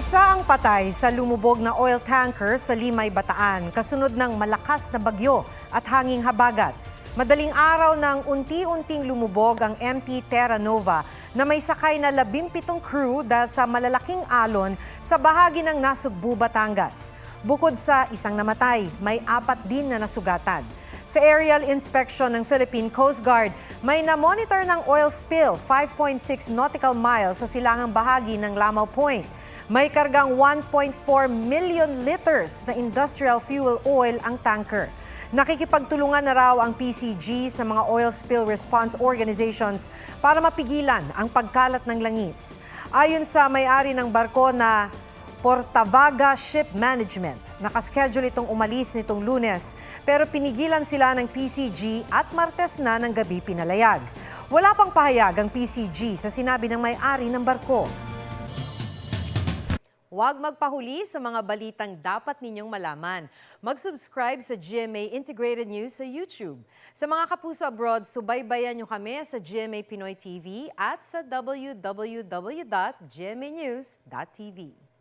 Isa ang patay sa lumubog na oil tanker sa Limay, Bataan, kasunod ng malakas na bagyo at hanging habagat. Madaling araw nang unti-unting lumubog ang MT Terra Nova na may sakay na 17 crew dahil sa malalaking alon sa bahagi ng Nasugbu, Batangas. Bukod sa isang namatay, may 4 din na nasugatan. Sa aerial inspection ng Philippine Coast Guard, may na-monitor ng oil spill 5.6 nautical miles sa silangang bahagi ng Lamao Point. May kargang 1.4 million liters na industrial fuel oil ang tanker. Nakikipagtulungan na raw ang PCG sa mga oil spill response organizations para mapigilan ang pagkalat ng langis. Ayon sa may-ari ng barko na Portavaga Ship Management, nakaschedule itong umalis nitong Lunes pero pinigilan sila ng PCG at Martes na ng gabi pinalayag. Wala pang pahayag ang PCG sa sinabi ng may-ari ng barko. Huwag magpahuli sa mga balitang dapat ninyong malaman. Mag-subscribe sa GMA Integrated News sa YouTube. Sa mga kapuso abroad, subaybayan nyo kami sa GMA Pinoy TV at sa www.gmanews.tv.